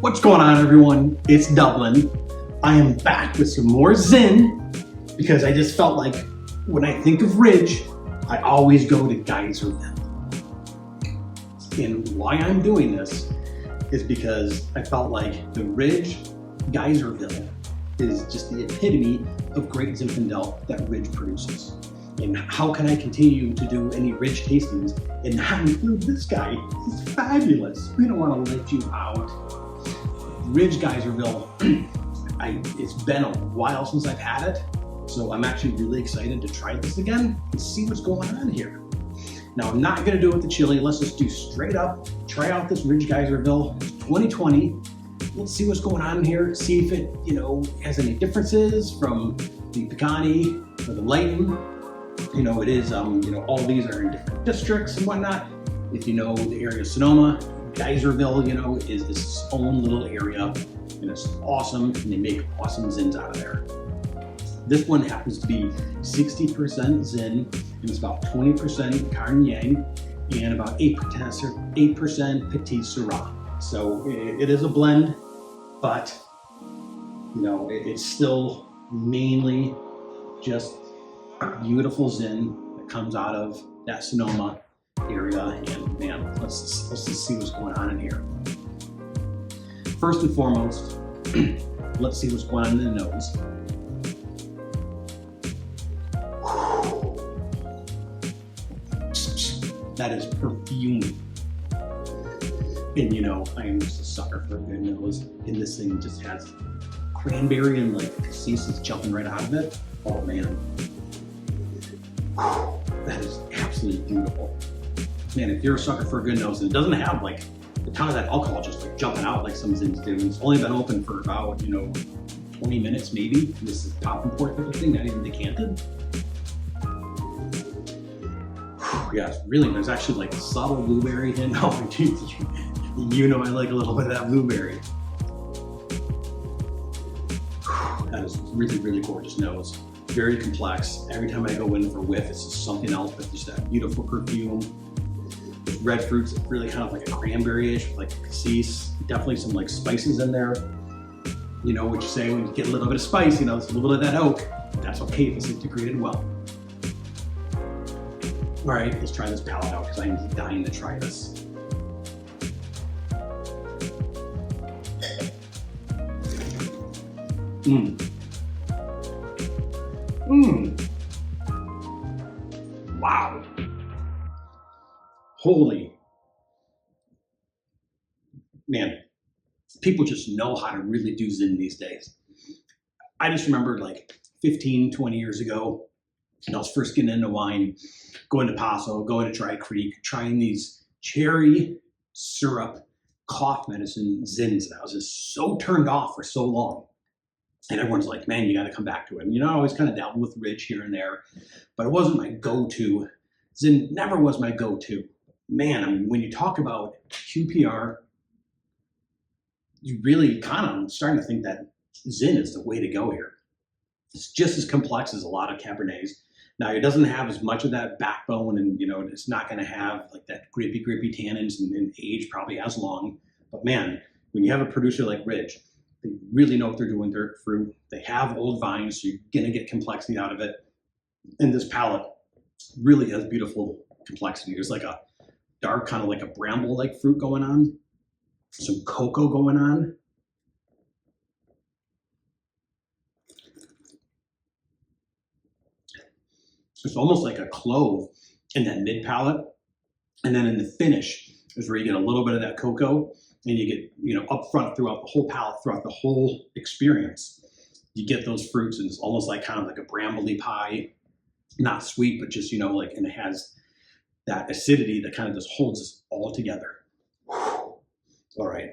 What's going on, everyone? It's Dublin. I am back with some more Zin because I just felt like when I think of Ridge, I always go to Geyserville. And why I'm doing this is because I felt like the Ridge Geyserville is just the epitome of great Zinfandel that Ridge produces. And how can I continue to do any Ridge tastings and not include this guy? He's fabulous. We don't want to let you out. Ridge Geyserville, it's been a while since I've had it, so I'm actually really excited to try this again and see what's going on here. Now, I'm not gonna do it with the chili. Let's just do straight up, try out this Ridge Geyserville 2020. Let's see what's going on here, see if it, has any differences from the Picani or the Lighten. It is, all these are in different districts and whatnot. If you know the area of Sonoma, Geyserville, is its own little area, and it's awesome, and they make awesome Zins out of there. This one happens to be 60% Zin, and it's about 20% Carignan, and about 8% Petit Syrah. So it is a blend, but it's still mainly just beautiful Zin that comes out of that Sonoma area, and man, let's just see what's going on in here. First and foremost, let's see what's going on in the nose. That is perfume. And I am just a sucker for a good nose, and this thing just has cranberry and like cassis is jumping right out of it. Oh man, that is absolutely beautiful. Man, if you're a sucker for a good nose and it doesn't have like a ton of that alcohol just like jumping out like some Zins do, it's only been open for about 20 minutes maybe. This is pop and pour type of thing, not even decanted. Yeah, it's really, there's actually like subtle blueberry in. Oh, I like a little bit of that blueberry. That is really, really gorgeous nose. Very complex. Every time I go in for a whiff, it's just something else, but just that beautiful perfume. With red fruits, it's really kind of like a cranberry-ish, like a cassis. Definitely some like spices in there. What you say when you get a little bit of spice, it's a little bit of that oak. That's okay if it's integrated well. All right, let's try this palette out because I'm dying to try this. Wow. Holy. Man, people just know how to really do Zin these days. I just remember like 15, 20 years ago, and I was first getting into wine, going to Paso, going to Dry Creek, trying these cherry syrup cough medicine Zins, and I was just so turned off for so long. And everyone's like, man, you got to come back to it. And, I always kind of dabbled with Ridge here and there, but it wasn't my go-to. Zin never was my go-to. Man, when you talk about QPR, you really kind of starting to think that Zin is the way to go here. It's just as complex as a lot of Cabernets. Now, it doesn't have as much of that backbone, and, it's not going to have like that grippy tannins and age probably as long. But man, when you have a producer like Ridge, they really know what they're doing with their fruit. They have old vines, so you're gonna get complexity out of it. And this palette really has beautiful complexity. There's like a dark, kind of like a bramble-like fruit going on. Some cocoa going on. It's almost like a clove in that mid palate. And then in the finish is where you get a little bit of that cocoa. And you get, up front throughout the whole palate, throughout the whole experience, you get those fruits, and it's almost like kind of like a brambly pie, not sweet, but just, and it has that acidity that kind of just holds us all together. All right,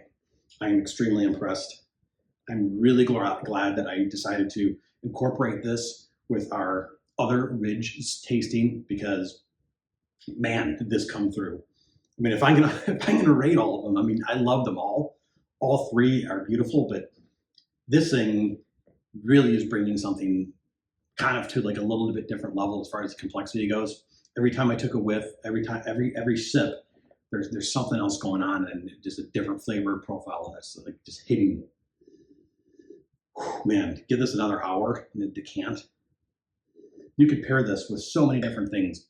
I'm extremely impressed. I'm really glad that I decided to incorporate this with our other Ridge tasting because, man, did this come through. I mean, if I'm gonna rate all of them, I love them all. All three are beautiful, but this thing really is bringing something kind of to like a little bit different level as far as the complexity goes. Every time I took a whiff, every sip, there's something else going on, and just a different flavor profile that's like just hitting. Man, give this another hour in a decant. You could pair this with so many different things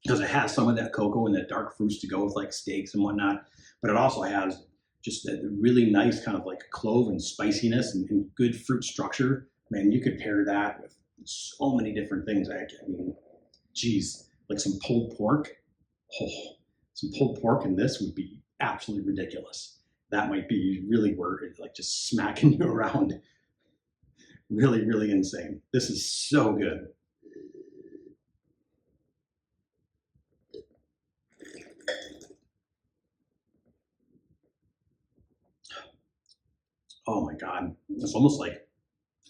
because it has some of that cocoa and that dark fruits to go with like steaks and whatnot, but it also has just a really nice kind of like clove and spiciness and good fruit structure. Man, you could pair that with so many different things. I mean, geez, like some pulled pork. Oh, some pulled pork in this would be absolutely ridiculous. That might be really where it's like just smacking you around. Really, really insane. This is so good. Oh my God. It's almost like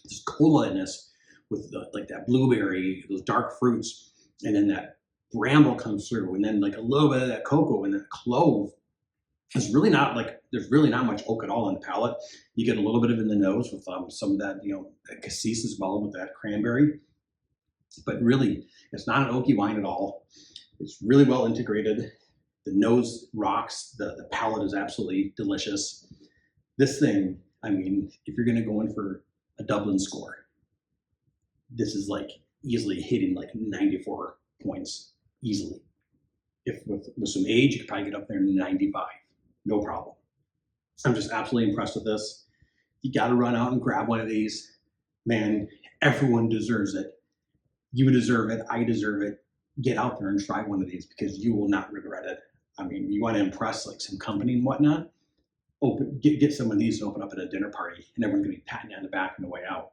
this cola-ness with like that blueberry, those dark fruits, and then that bramble comes through, and then like a little bit of that cocoa and that clove. It's really not like there's really not much oak at all on the palate. You get a little bit of it in the nose with some of that, that cassis as well with that cranberry. But really, it's not an oaky wine at all. It's really well integrated. The nose rocks. The palate is absolutely delicious. This thing, I mean, if you're going to go in for a Dublin score, this is like easily hitting like 94 points easily. If with some age, you could probably get up there to 95. No problem. I'm just absolutely impressed with this. You got to run out and grab one of these. Man, everyone deserves it. You deserve it. I deserve it. Get out there and try one of these because you will not regret it. I mean, you want to impress like some company and whatnot, get some of these and open up at a dinner party, and everyone's going to be patting you on the back on the way out.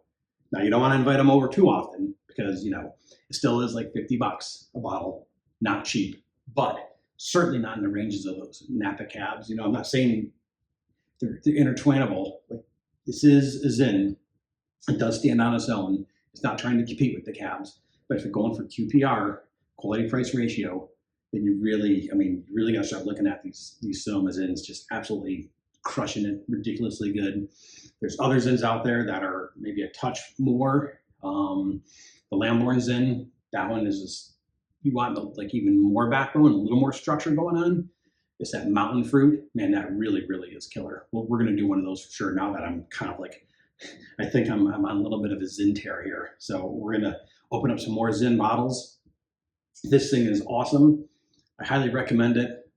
Now, you don't want to invite them over too often because, it still is like $50 a bottle. Not cheap, but certainly not in the ranges of those Napa cabs. I'm not saying they're intertwainable. Like, this is a Zin. It does stand on its own. It's not trying to compete with the cabs. But if you're going for QPR, quality price ratio, then you really got to start looking at these Sonoma Zins just absolutely crushing it, ridiculously good. There's other Zins out there that are maybe a touch more. The Lamborn Zin, that one is just, you want like even more backbone, a little more structure going on. It's that mountain fruit, man, that really, really is killer. Well, we're going to do one of those for sure now that I'm kind of like, I think I'm on a little bit of a Zin tear here. So we're going to open up some more Zin bottles. This thing is awesome. I highly recommend it.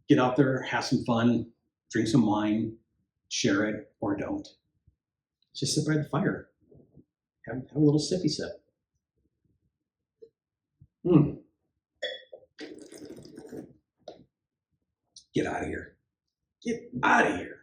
Get out there, have some fun, drink some wine, share it or don't. Just sit by the fire. Have a little sippy sip. Get out of here. Get out of here.